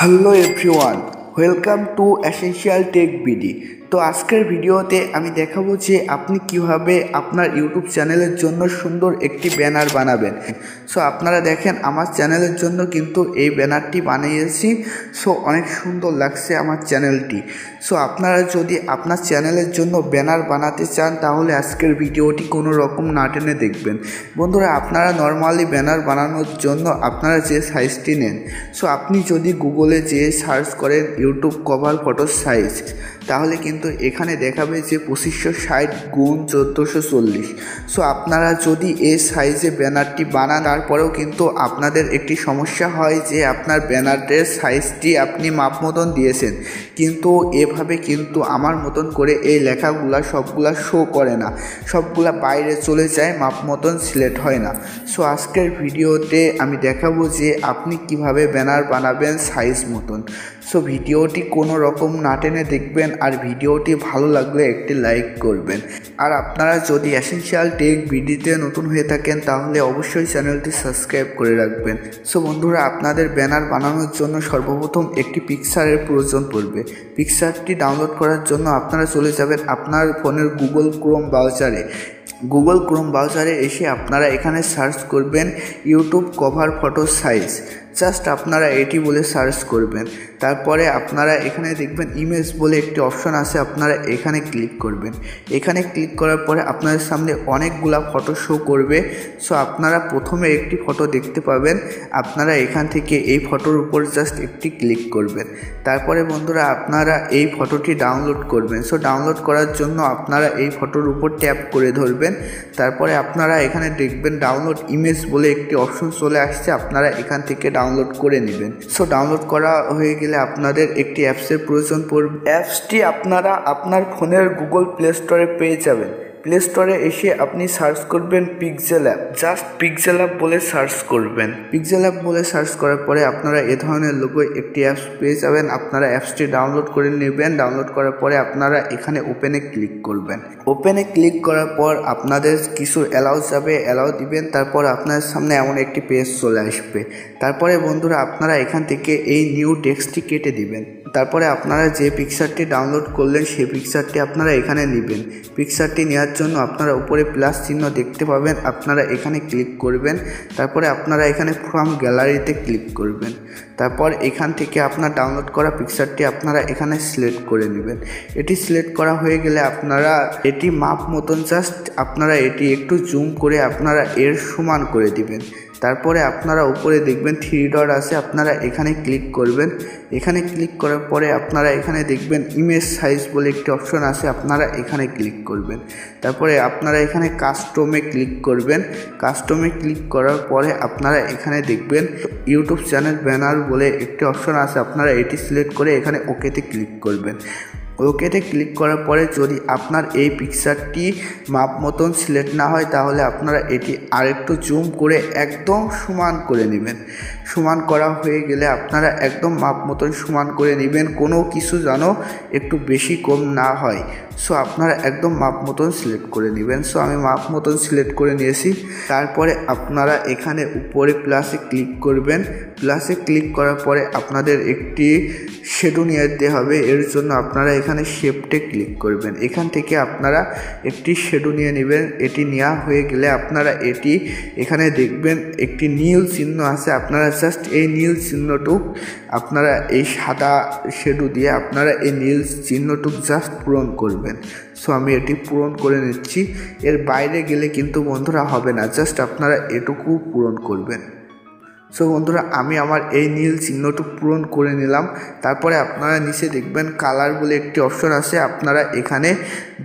Hello everyone, welcome to essential tech BD. তো আজকের ভিডিওতে আমি দেখাবো যে আপনি কিভাবে আপনার ইউটিউব চ্যানেলের জন্য সুন্দর একটি ব্যানার বানাবেন। সো আপনারা দেখেন আমার চ্যানেলের জন্য কিন্তু এই ব্যানারটি বানিয়েছি। সো অনেক সুন্দর লাগছে আমার চ্যানেলটি। সো আপনারা যদি আপনার চ্যানেলের জন্য ব্যানার বানাতে চান তাহলে আজকের ভিডিওটি কোনো রকম না টেনে দেখবেন। বন্ধুরা, আপনারা নর্মালি ব্যানার বানানোর জন্য আপনারা যে সাইজটি নেন, সো আপনি যদি গুগলে যেয়ে সার্চ করেন ইউটিউব কভার ফটো সাইজ, তাহলে কিন্তু এখানে দেখাবে যে 2560x1440। সো আপনারা যদি এই সাইজে ব্যানারটি বানান, তারপরেও কিন্তু আপনাদের একটি সমস্যা হয় যে আপনার ব্যানারের সাইজটি আপনি মাপ মতন দিয়েছেন, কিন্তু এভাবে কিন্তু আমার মতন করে এই লেখাগুলা সবগুলা শো করে না, সবগুলা বাইরে চলে যায়, মাপ মতন সিলেক্ট হয় না। সো আজকের ভিডিওতে আমি দেখাবো যে আপনি কিভাবে ব্যানার বানাবেন সাইজ মতন। সো ভিডিওটি কোনো রকম না টেনে দেখবেন, আর ভিডিওটি ভালো লাগলে একটি লাইক করবেন। আর আপনারা যদি এসেনশিয়াল টেক বিডিতে নতুন হয়ে থাকেন তাহলে অবশ্যই চ্যানেলটি সাবস্ক্রাইব করে রাখবেন। সো বন্ধুরা, আপনাদের ব্যানার বানানোর জন্য সর্বপ্রথম একটি পিকচারের প্রয়োজন পড়বে। পিকচারটি ডাউনলোড করার জন্য আপনারা চলে যাবেন আপনার ফোনের গুগল ক্রোম ব্রাউজারে এসে আপনারা এখানে সার্চ করবেন YouTube cover photo size. Just আপনারা এটি বলে সার্চ করবেন। তারপরে আপনারা এখানে দেখবেন ইমেজ বলে একটি অপশন আছে, আপনারা এখানে ক্লিক করবেন। এখানে ক্লিক করার পরে আপনাদের সামনে অনেকগুলা ফটো শো করবে। সো আপনারা প্রথমে একটি ফটো দেখতে পাবেন, আপনারা এখান থেকে এই ফটোর উপর জাস্ট একটি ক্লিক করবেন। তারপরে বন্ধুরা, আপনারা এই ফটোটি ডাউনলোড করবেন। সো ডাউনলোড করার জন্য আপনারা এই ফটোর উপর ট্যাপ করে ধরবেন। তারপরে আপনারা এখানে দেখবেন ডাউনলোড ইমেজ বলে একটি অপশন চলে আসছে, আপনারা এখান থেকে ডাউনলোড করে নেবেন। সো ডাউনলোড করা হয়ে গেলে আপনাদের একটি অ্যাপসের প্রয়োজন পড়বে। অ্যাপসটি আপনারা আপনার ফোনের গুগল প্লে স্টোরে পেয়ে যাবেন। প্লে স্টোরে এসে আপনি সার্চ করবেন pixel app. Just pixel app বলে সার্চ করবেন। পিক্সেল অ্যাপ বলে সার্চ করার পরে আপনারা এ ধরনের লোগো একটি অ্যাপস পেয়ে যাবেন। আপনারা অ্যাপসটি ডাউনলোড করে নেবেন। ডাউনলোড করার পরে আপনারা এখানে ওপেনে ক্লিক করবেন। ওপেনে ক্লিক করার পর আপনাদের কিছু অ্যালাউ যাবে, অ্যালাউ দিবেন। তারপর আপনার সামনে এমন একটি পেজ চলে আসবে। তারপরে বন্ধুরা, আপনারা এখান থেকে এই নিউ টেক্সটটি কেটে দিবেন। তারপরে আপনারা যে পিকচারটি ডাউনলোড করলেন সেই পিকচারটি আপনারা এখানে নেবেন। পিকচারটি নেওয়ার জন্য আপনারা উপরে প্লাস চিহ্ন দেখতে পাবেন, আপনারা এখানে ক্লিক করবেন। তারপরে আপনারা এখানে ফ্রম গ্যালারিতে ক্লিক করবেন। তারপর এখান থেকে আপনার ডাউনলোড করা পিকচারটি আপনারা এখানে সিলেক্ট করে নেবেন। এটি সিলেক্ট করা হয়ে গেলে আপনারা এটি মাপ মতন জাস্ট আপনারা এটি একটু জুম করে আপনারা এর সমান করে দিবেন। তারপরে আপনারা উপরে দেখবেন 3 ডট আছে, আপনারা এখানে ক্লিক করবেন। এখানে ক্লিক করার পরে আপনারা এখানে দেখবেন ইমেজ সাইজ বলে একটি অপশন আছে, আপনারা এখানে ক্লিক করবেন। তারপরে আপনারা এখানে কাস্টমে ক্লিক করবেন। কাস্টমে ক্লিক করার পরে আপনারা এখানে দেখবেন ইউটিউব চ্যানেল ব্যানার বলে একটি অপশন আছে, আপনারা এটি সিলেক্ট করে এখানে ওকেতে ক্লিক করবেন। ওকেতে ক্লিক করার পরে যদি আপনার এই পিকচারটি মাপ মতন সিলেক্ট না হয় তাহলে আপনারা এটি আরেকটু জুম করে একদম সমান করে নেবেন। সমান করা হয়ে গেলে আপনারা একদম মাপ মতন সমান করে নেবেন, কোনো কিছু যেন একটু বেশি কম না হয়। সো আপনারা একদম মাপ মতন সিলেক্ট করে নেবেন। সো আমি মাপ মতন সিলেক্ট করে নিয়েছি। তারপরে আপনারা এখানে উপরে প্লাসে ক্লিক করবেন। প্লাসে ক্লিক করার পরে আপনাদের একটি শ্যাডো নিয়ে দিতে হবে, এর জন্য আপনারা এখানে শেপটে ক্লিক করবেন। এখান থেকে আপনারা একটি শ্যাডো নিয়ে নেবেন। এটি নেওয়া হয়ে গেলে আপনারা এটি এখানে দেখবেন একটি নীল চিহ্ন আছে, আপনারা জাস্ট এই নীল চিহ্নটুক আপনারা এই সাদা শ্যাডো দিয়ে আপনারা এই নীল চিহ্নটুক জাস্ট পূরণ করবেন। সো আমি এটি পূরণ করে নিচ্ছি। এর বাইরে গেলে কিন্তু বন্ধুরা হবে না, জাস্ট আপনারা এটুকু পূরণ করবেন। সো বন্ধুরা, আমি আমার এই নীল চিহ্নটুকু পূরণ করে নিলাম। তারপরে আপনারা নিচে দেখবেন কালার বলে একটি অপশন আছে, আপনারা এখানে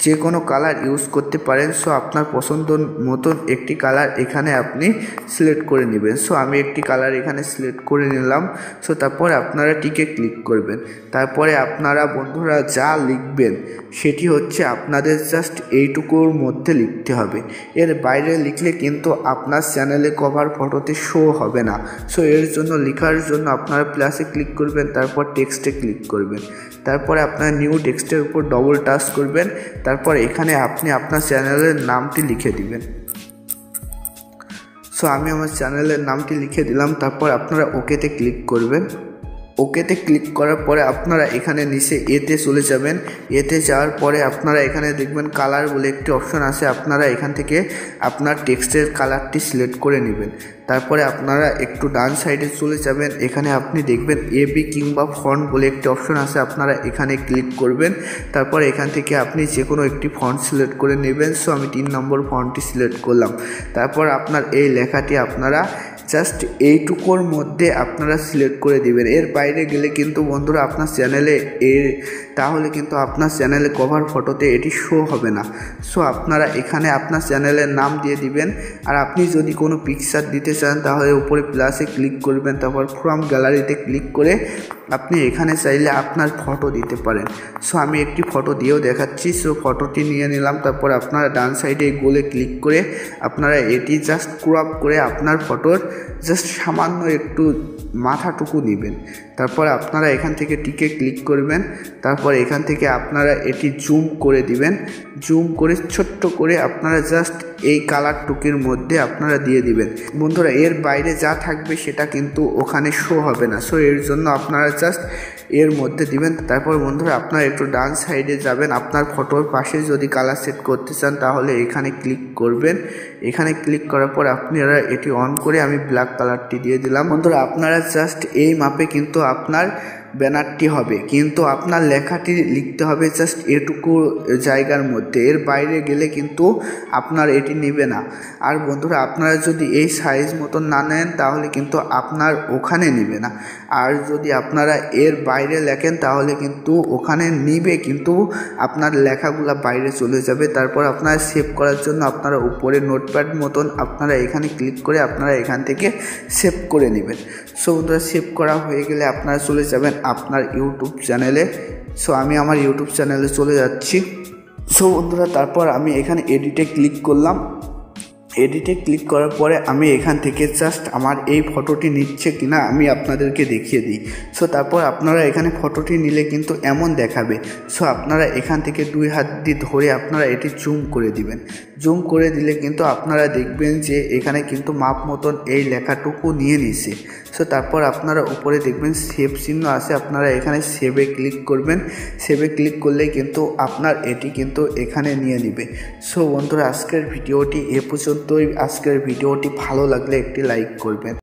যে কোনো কালার ইউজ করতে পারেন। সো আপনার পছন্দ মতন একটি কালার এখানে আপনি সিলেক্ট করে নেবেন। সো আমি একটি কালার এখানে সিলেক্ট করে নিলাম। সো তারপরে আপনারা টিকে ক্লিক করবেন। তারপরে আপনারা বন্ধুরা যা লিখবেন সেটি হচ্ছে আপনাদের জাস্ট এইটুকুর মধ্যে লিখতে হবে। এর বাইরে লিখলে কিন্তু আপনার চ্যানেলে কভার ফটোতে শো হবে না। সো এর জন্য লেখার জন্য আপনারা প্লাসে ক্লিক করবেন, তারপর টেক্সটে ক্লিক করবেন। তারপরে আপনার নিউ টেক্সটের উপর ডবল টাচ করবেন। তারপর এখানে আপনি আপনার চ্যানেলের নামটি লিখে দিবেন। সো আমি আমার চ্যানেলের নামটি লিখে দিলাম। তারপর আপনারা ওকেতে ক্লিক করবেন। ওকেতে ক্লিক করার পরে আপনারা এখানে নিচে এতে চলে যাবেন। এতে যাওয়ার পরে আপনারা এখানে দেখবেন কালার বলে একটি অপশন আছে, আপনারা এখান থেকে আপনার টেক্সটের কালারটি সিলেক্ট করে নেবেন। তারপরে আপনারা একটু ডান সাইডে চলে যাবেন, এখানে আপনি দেখবেন এবি কিংবা ফন্ট বলে একটি অপশন আছে, আপনারা এখানে ক্লিক করবেন। তারপর এখান থেকে আপনি যে কোনো একটি ফন্ট সিলেক্ট করে নেবেন। সো আমি 3 নম্বর ফন্টটি সিলেক্ট করলাম। তারপর আপনার এই লেখাটি আপনারা জাস্ট এইটুকুর মধ্যে আপনারা সিলেক্ট করে দিবেন। এর বাইরে গেলে কিন্তু বন্ধুরা আপনার চ্যানেলে তাহলে কিন্তু আপনার চ্যানেলে কভার ফটোতে এটি শো হবে না। সো আপনারা এখানে আপনার চ্যানেলের নাম দিয়ে দিবেন। আর আপনি যদি কোনো পিকচার দিতে চান তাহলে উপরে প্লাসে ক্লিক করবেন, তারপর ফ্রম গ্যালারিতে ক্লিক করে আপনি এখানে চাইলে আপনার ফটো দিতে পারেন। সো আমি একটি ফটো দিয়েও দেখাচ্ছি। সো ফটোটি নিয়ে নিলাম। তারপর আপনারা ডান সাইডে গোলে ক্লিক করে আপনারা এটি জাস্ট ক্রপ করে আপনার ফটোর জাস্ট সামান্য একটু মাথাটুকু নেবেন। তারপর আপনারা এখান থেকে টিকে ক্লিক করবেন। তারপর এখান থেকে আপনারা এটি জুম করে দিবেন। জুম করে ছোট্ট করে আপনারা জাস্ট এই কালারটুকির মধ্যে আপনারা দিয়ে দিবেন। বন্ধুরা এর বাইরে যা থাকবে সেটা কিন্তু ওখানে শো হবে না। সো এর জন্য আপনারা জাস্ট এর মধ্যে দিবেন। তারপর বন্ধুরা আপনারা একটু ডান সাইডে যাবেন, আপনার ফটোর পাশে যদি কালার সেট করতে চান তাহলে এখানে ক্লিক করবেন। এখানে ক্লিক করার পর আপনারা এটি অন করে আমি ব্ল্যাক কালারটি দিয়ে দিলাম। বন্ধুরা আপনারা জাস্ট এই মাপে কিন্তু আপনার ব্যানারটি হবে, কিন্তু আপনার লেখাটি লিখতে হবে জাস্ট এটুকু জায়গার মধ্যে। এর বাইরে গেলে কিন্তু আপনার এটি নেবে না। আর বন্ধুরা আপনারা যদি এই সাইজ মতন না নেন তাহলে কিন্তু আপনার ওখানে নেবে না। আর যদি আপনারা এর বাইরে লেখেন তাহলে কিন্তু ওখানে নিবে, কিন্তু আপনার লেখাগুলো বাইরে চলে যাবে। তারপর আপনারা সেভ করার জন্য আপনারা উপরে নোটপ্যাড মতন আপনারা এখানে ক্লিক করে আপনারা এখান থেকে সেভ করে নেবেন। সো বন্ধুরা সেভ করা হয়ে গেলে আপনারা চলে যাবেন আপনার ইউটিউব চ্যানেলে। সো আমি আমার ইউটিউব চ্যানেলে চলে যাচ্ছি। সো বন্ধুরা তারপর আমি এখানে এডিটে ক্লিক করলাম। এডিটে ক্লিক করার পরে আমি এখান থেকে জাস্ট আমার এই ফটোটি নিচ্ছে কিনা আমি আপনাদেরকে দেখিয়ে দিই। সো তারপর আপনারা এখানে ফটোটি নিলে কিন্তু এমন দেখাবে। সো আপনারা এখান থেকে 2 হাত দিয়ে ধরে আপনারা এটি জুম করে দিবেন। জুম করে দিলে কিন্তু আপনারা দেখবেন যে এখানে কিন্তু মাপ মতন এই লেখাটুকু নিয়ে নিছে। সো তারপর আপনারা উপরে দেখবেন সেভ চিহ্ন আছে, আপনারা এখানে সেভে ক্লিক করবেন। সেভে ক্লিক করলেই কিন্তু আপনার এটি কিন্তু এখানে নিয়ে নেবে। সো বন্ধুরা আজকের ভিডিওটি এ পর্যন্তই। আজকের ভিডিওটি ভালো লাগলে একটি লাইক করবেন।